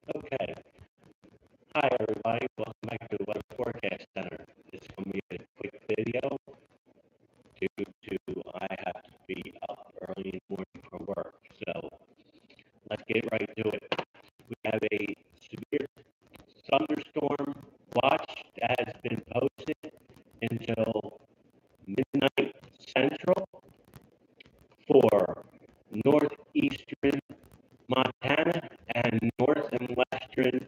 Okay. Hi, everybody. Welcome back to the Weather Forecast Center. It's going to be a quick video due to I have to be up early in the morning for work. So let's get right to it. We have a severe thunderstorm watch that has been posted until midnight central for northeastern Montana and north and western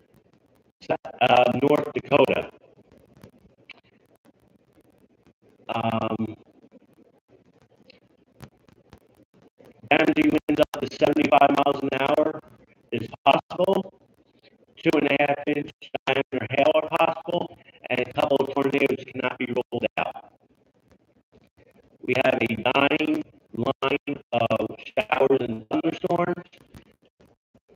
North Dakota. Um, Damaging winds up to 75 miles an hour is possible. 2.5-inch diameter hail are possible, and a couple of tornadoes cannot be ruled out. We have a dying line of showers and thunderstorms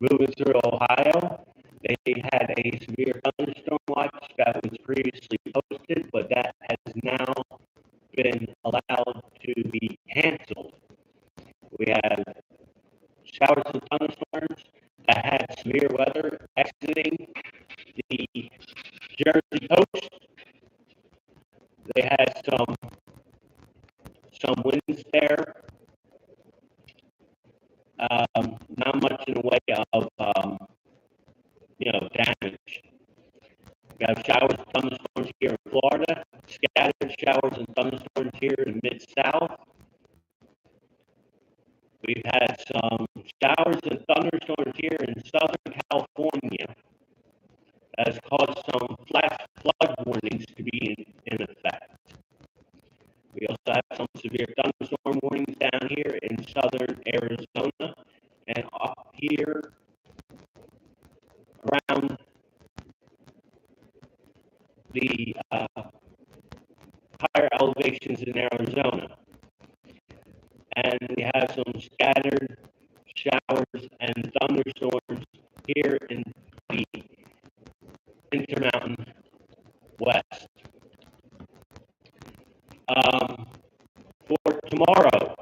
moving through Ohio. They had a severe thunderstorm watch that was previously posted, but that has now been allowed to be canceled. We have showers and thunderstorms that had severe weather exiting the Jersey coast. They had some winds there. Not much in the way of damage. We have showers and thunderstorms here in Florida, scattered showers and thunderstorms here in mid-south. We've had some showers and thunderstorms here in Southern California. That has caused some flash flood warnings to be in effect. We also have some severe thunderstorm warnings down here in southern Arizona and up here around the higher elevations in Arizona. And we have some scattered showers and thunderstorms here in the Intermountain West. For tomorrow,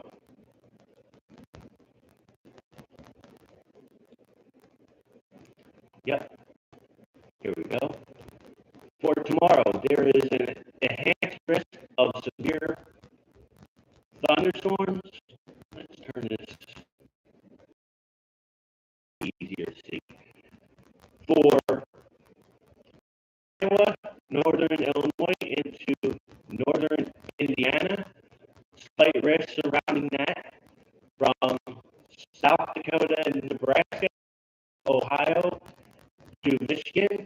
yep, here we go. For tomorrow, there is an enhanced risk of severe thunderstorms. Let's turn this easier to see. For Iowa, northern Illinois into northern Indiana, slight risk surrounding that from South Dakota and Nebraska, Ohio to Michigan,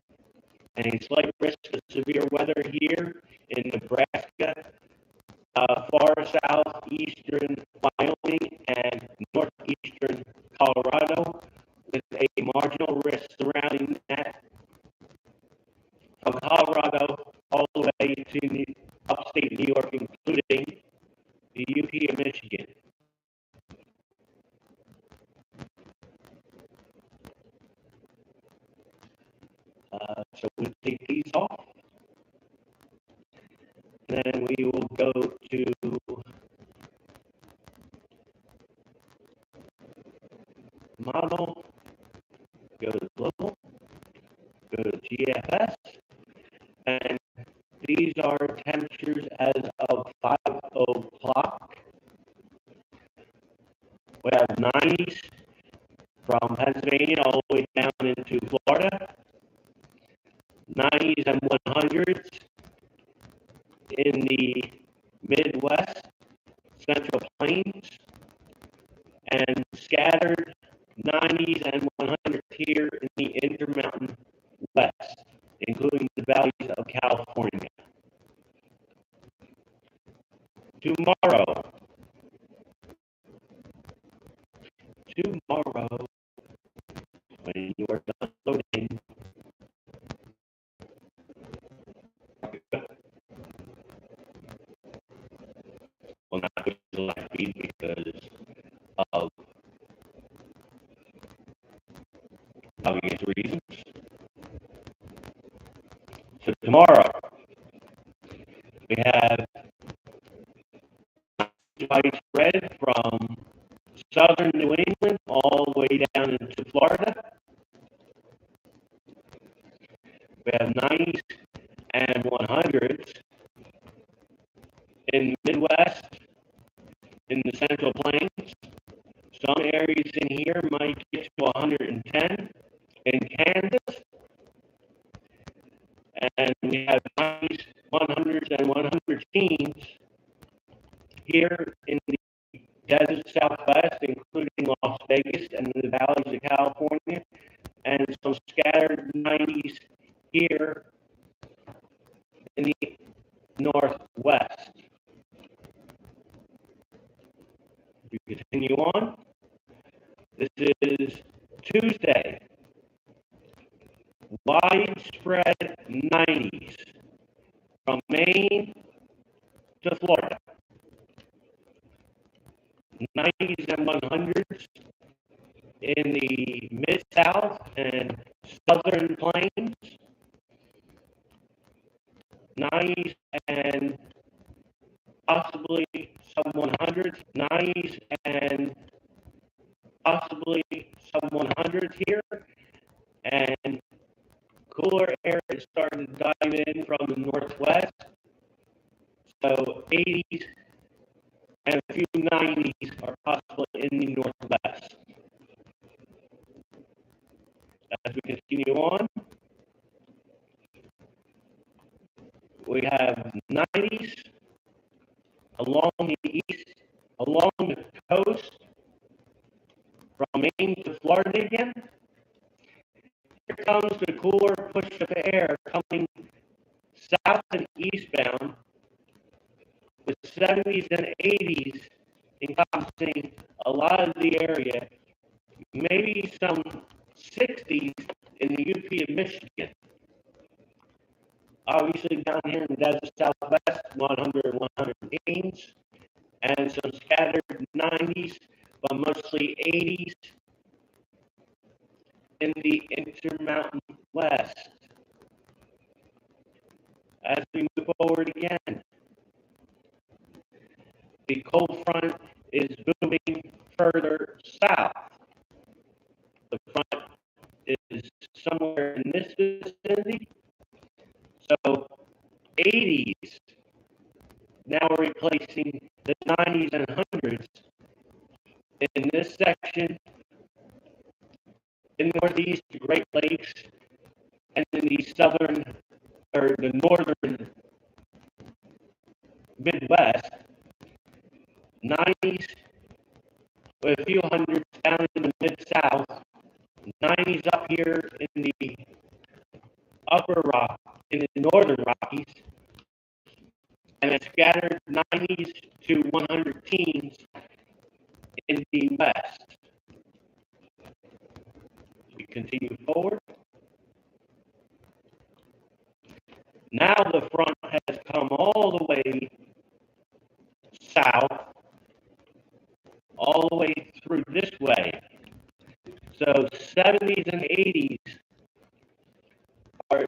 and a slight risk of severe weather here in Nebraska, far southeastern Wyoming, and northeastern Colorado, with a marginal risk surrounding that from Colorado all the way to upstate New York, including the UP of Michigan. So we'll take these off. Then we will go to model, go to global, go to GFS, and these are temperatures as of 5 o'clock. We have 90s from Pennsylvania all the way down into Florida, 90s and 100s in the Midwest, Central Plains, and scattered 90s and 100s here in the Intermountain West, including the valleys of California. Tomorrow, when you are done loading, will not go to the live feed because of obvious reasons. So tomorrow, we have widespread from southern New England all the way down into Florida. in the Midwest, in the Central Plains. Some areas in here might get to 110 in Kansas. And we have 90s, 100s, and 110s here in the desert Southwest, including Las Vegas and the valleys of California, and some scattered 90s here in the Northwest. We continue on. This is Tuesday. Widespread 90s from Maine to Florida. 90s and 100s in the Mid-South and Southern Plains. 90s and possibly some 100s. 90s and possibly some 100s here. And cooler air is starting to dive in from the northwest. So 80s and a few 90s are possible in the northwest. As we continue on, we have 90s along the east, along the coast, from Maine to Florida again. Here comes the cooler push of air coming south and eastbound, with 70s and 80s encompassing a lot of the area, maybe some 60s in the UP of Michigan. Obviously down here in the desert Southwest, 100, 110s, and some scattered 90s, but mostly 80s in the Intermountain West. As we move forward again, the cold front is moving further south. The front is somewhere in this vicinity. So 80s now replacing the 90s and 100s in this section in northeast Great Lakes and in the southern or the northern Midwest. 90s with a few hundreds down in the Mid-South. 90s up here in the in the northern Rockies, and a scattered 90s to 100 teens in the west. We continue forward. Now the front has come all the way south, all the way through this way. So 70s and 80s are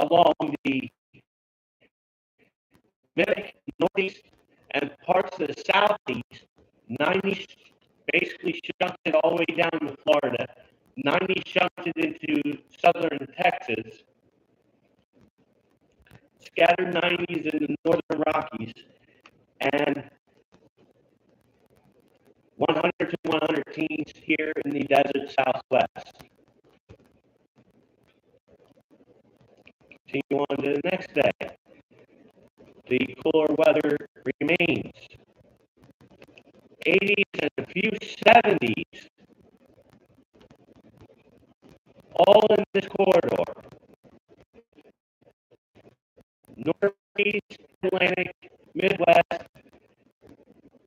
along the northeast and parts of the southeast. 90s basically shunted all the way down to Florida. 90s shunted into southern Texas. Scattered 90s in the northern Rockies. And 100 to 100 teens here in the desert Southwest. Continue on to the next day. The cooler weather remains. 80s and a few 70s. All in this corridor. Northeast, Atlantic, Midwest,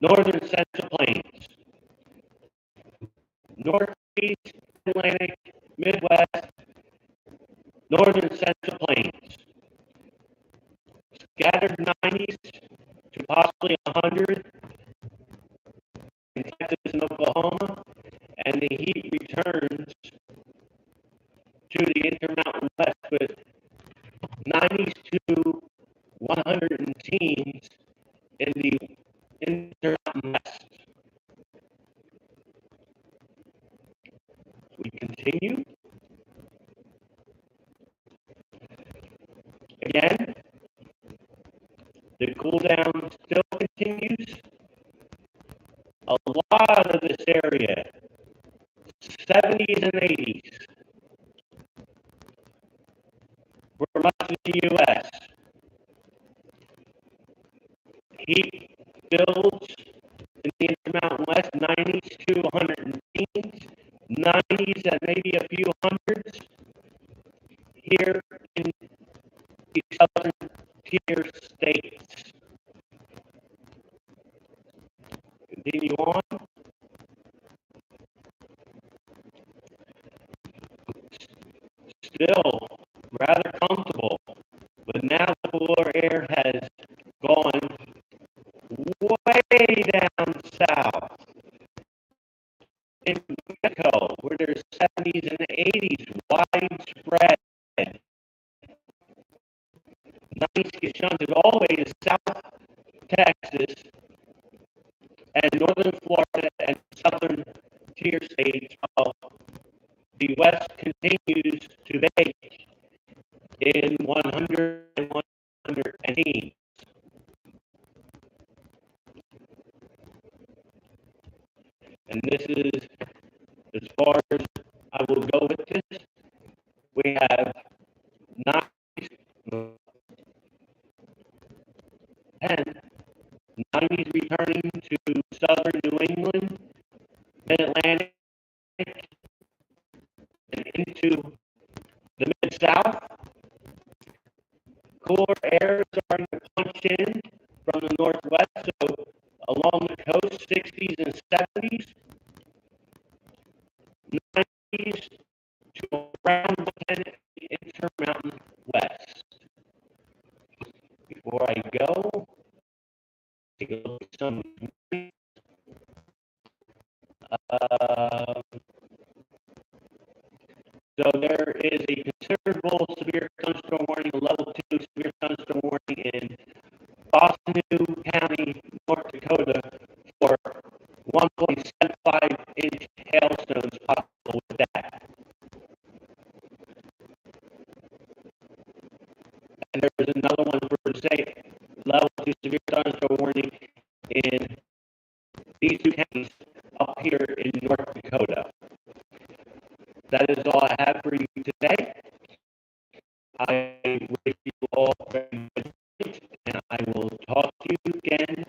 Northern Central Plains. Northeast, Atlantic, Midwest, Northern Central Plains. Scattered 90s to possibly 100 in Texas and Oklahoma, and the heat returns to the Intermountain West with 90s to 100 teens in the Intermountain West. We continue. Again, the cool down still continues. A lot of this area, 70s and 80s, where much of the U.S. heat builds in the Intermountain West, 90s to 110s, 90s and maybe a few hundreds. Here in the southern tier states. Continue on. Still rather comfortable, but now the cooler air has gone way down south. In Mexico, where there's 70s and 80s widespread. 90s get shunted all the way to South Texas and northern Florida and southern tier states, while the West continues to bake in 100 and 110. And this is as far as I will go with this. We have 90s returning to southern New England, mid-Atlantic, and into the mid-south. Cooler air starting to punch in from the northwest, so along the coast, 60s and 70s, 90s to around the Intermountain West. Before I go, take a look at some. So there is a considerable severe thunderstorm warning, a level 2 severe thunderstorm warning in Boston County, North Dakota, for 1.75-inch hailstones possible with that. And there is another one for, say, level 2 severe thunderstorm warning in these two counties up here in North Dakota. That is all I have for you today. I wish you all very good, and I will talk to you again